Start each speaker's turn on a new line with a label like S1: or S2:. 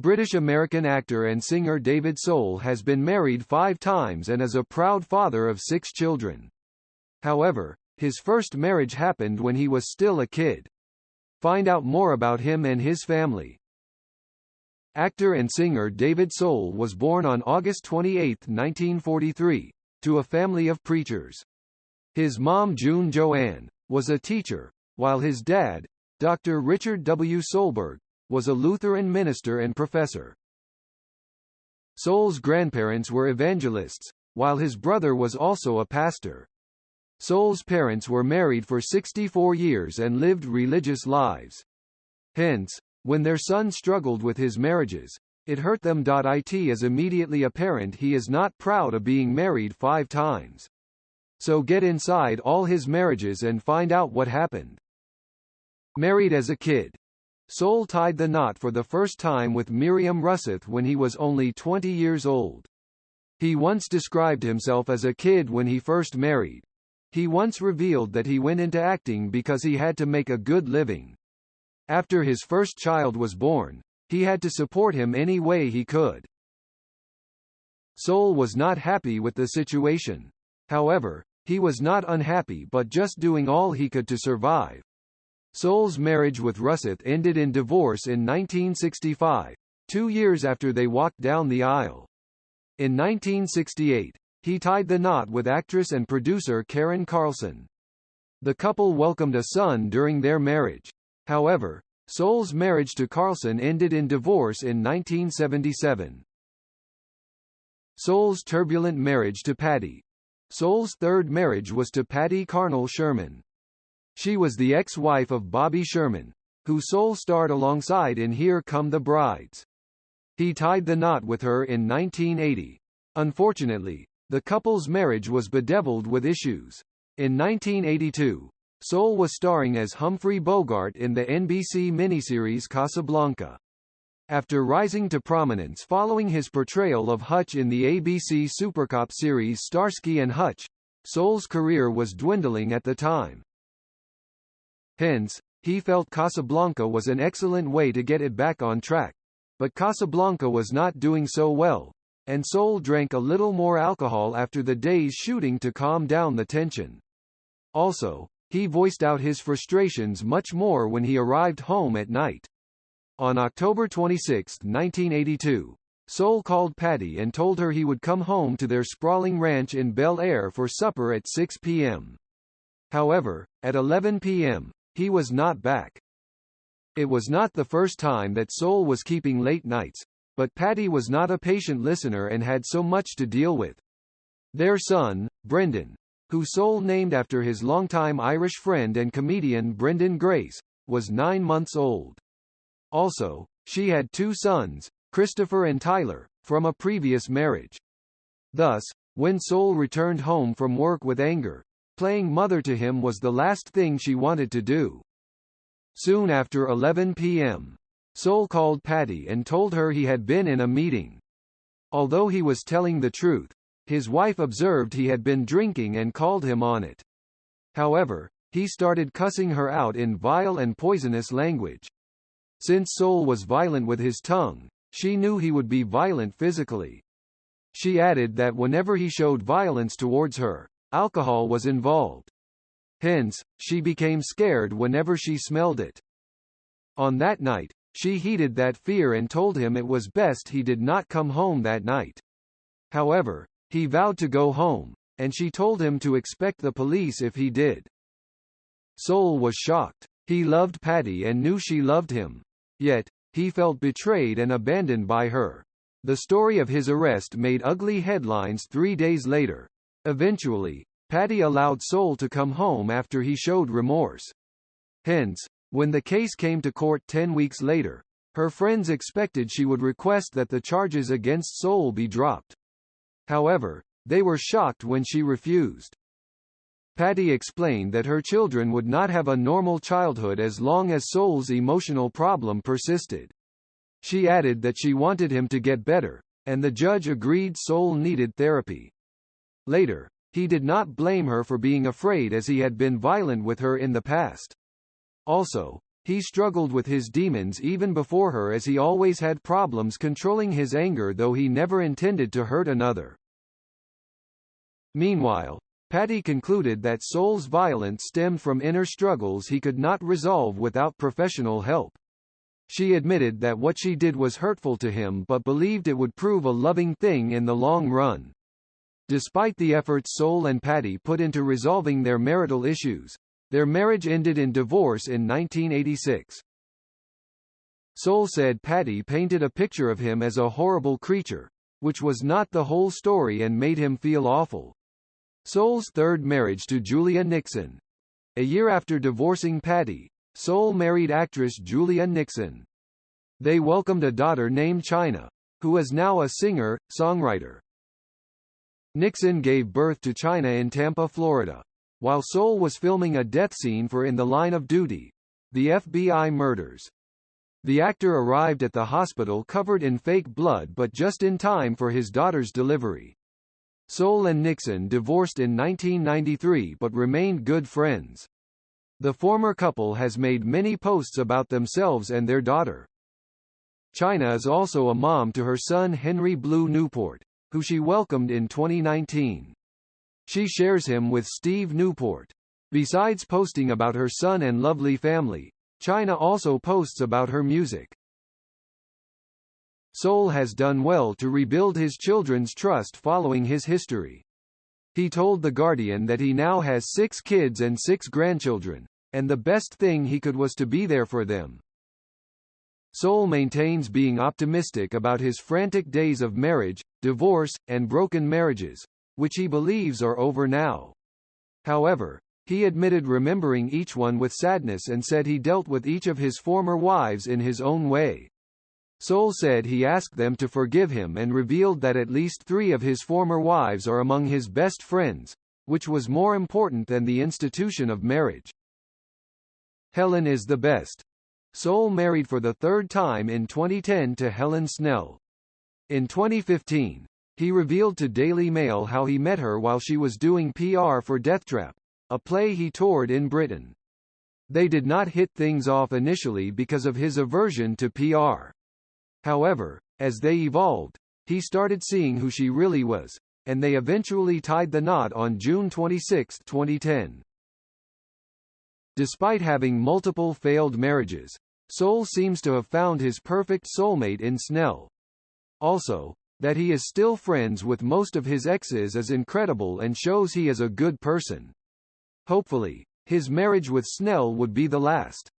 S1: British-American actor and singer David Soul has been married 5 times and is a proud father of 6 children. However, his first marriage happened when he was still a kid. Find out more about him and his family. Actor and singer David Soul was born on August 28, 1943, to a family of preachers. His mom, June Joanne, was a teacher, while his dad, Dr. Richard W. Solberg, was a Lutheran minister and professor. Soul's grandparents were evangelists, while his brother was also a pastor. Soul's parents were married for 64 years and lived religious lives. Hence, when their son struggled with his marriages, it hurt them. It is immediately apparent he is not proud of being married 5 times. So get inside all his marriages and find out what happened. Married as a kid. Soul tied the knot for the first time with Miriam Russeth when he was only 20 years old. He once described himself as a kid when he first married. He once revealed that he went into acting because he had to make a good living. After his first child was born, he had to support him any way he could. Soul was not happy with the situation. However, he was not unhappy but just doing all he could to survive. Soul's marriage with Russeth ended in divorce in 1965, 2 years after they walked down the aisle. In 1968, he tied the knot with actress and producer Karen Carlson. The couple welcomed a son during their marriage. However, Soul's marriage to Carlson ended in divorce in 1977. Soul's turbulent marriage to Patty. Soul's third marriage was to Patty Carnell Sherman. She was the ex-wife of Bobby Sherman, who Soul starred alongside in Here Come the Brides. He tied the knot with her in 1980. Unfortunately, the couple's marriage was bedeviled with issues. In 1982, Soul was starring as Humphrey Bogart in the NBC miniseries Casablanca. After rising to prominence following his portrayal of Hutch in the ABC Supercop series Starsky and Hutch, Soul's career was dwindling at the time. Hence, he felt Casablanca was an excellent way to get it back on track. But Casablanca was not doing so well, and Soul drank a little more alcohol after the day's shooting to calm down the tension. Also, he voiced out his frustrations much more when he arrived home at night. On October 26, 1982, Soul called Patty and told her he would come home to their sprawling ranch in Bel Air for supper at 6 p.m. However, at 11 p.m., he was not back. It was not the first time that Soul was keeping late nights, but Patty was not a patient listener and had so much to deal with. Their son, Brendan, who Soul named after his longtime Irish friend and comedian Brendan Grace, was 9 months old. Also, she had 2 sons, Christopher and Tyler, from a previous marriage. Thus, when Soul returned home from work with anger, playing mother to him was the last thing she wanted to do. Soon after 11 p.m., Soul called Patty and told her he had been in a meeting. Although he was telling the truth, his wife observed he had been drinking and called him on it. However, he started cussing her out in vile and poisonous language. Since Soul was violent with his tongue, she knew he would be violent physically. She added that whenever he showed violence towards her, alcohol was involved. Hence, she became scared whenever she smelled it. On that night, she heeded that fear and told him it was best he did not come home that night. However, he vowed to go home, and she told him to expect the police if he did. Soul was shocked. He loved Patty and knew she loved him. Yet, he felt betrayed and abandoned by her. The story of his arrest made ugly headlines 3 days later. Eventually, Patty allowed Soul to come home after he showed remorse. Hence, when the case came to court 10 weeks later, her friends expected she would request that the charges against Soul be dropped. However, they were shocked when she refused. Patty explained that her children would not have a normal childhood as long as Soul's emotional problem persisted. She added that she wanted him to get better, and the judge agreed Soul needed therapy. Later, he did not blame her for being afraid as he had been violent with her in the past. Also, He struggled with his demons even before her, as he always had problems controlling his anger, though he never intended to hurt another. Meanwhile, Paddy concluded that Soul's violence stemmed from inner struggles he could not resolve without professional help. She admitted that what she did was hurtful to him but believed it would prove a loving thing in the long run. Despite the efforts Soul and Paddy put into resolving their marital issues, their marriage ended in divorce in 1986. Soul said Paddy painted a picture of him as a horrible creature, which was not the whole story and made him feel awful. Soul's third marriage to Julia Nixon. A year after divorcing Paddy, Soul married actress Julia Nixon. They welcomed a daughter named China, who is now a singer-songwriter. Nixon gave birth to China in Tampa, Florida, while Soul was filming a death scene for In the Line of Duty: The FBI Murders. The actor arrived at the hospital covered in fake blood but just in time for his daughter's delivery. Soul and Nixon divorced in 1993 but remained good friends. The former couple has made many posts about themselves and their daughter. China is also a mom to her son Henry Blue Newport, who she welcomed in 2019. She shares him with Steve Newport. Besides posting about her son and lovely family, China also posts about her music. Soul has done well to rebuild his children's trust following his history. He told The Guardian that he now has 6 kids and 6 grandchildren, and the best thing he could was to be there for them. Soul maintains being optimistic about his frantic days of marriage, divorce, and broken marriages, which he believes are over now. However, he admitted remembering each one with sadness and said he dealt with each of his former wives in his own way. Soul said he asked them to forgive him and revealed that at least 3 of his former wives are among his best friends, which was more important than the institution of marriage. Helen is the best. Soul married for the 3rd time in 2010 to Helen Snell. In 2015, he revealed to Daily Mail how he met her while she was doing PR for Deathtrap, a play he toured in Britain. They did not hit things off initially because of his aversion to PR. However, as they evolved, he started seeing who she really was, and they eventually tied the knot on June 26, 2010. Despite having multiple failed marriages, Soul seems to have found his perfect soulmate in Snell. Also, that he is still friends with most of his exes is incredible and shows he is a good person. Hopefully, his marriage with Snell would be the last.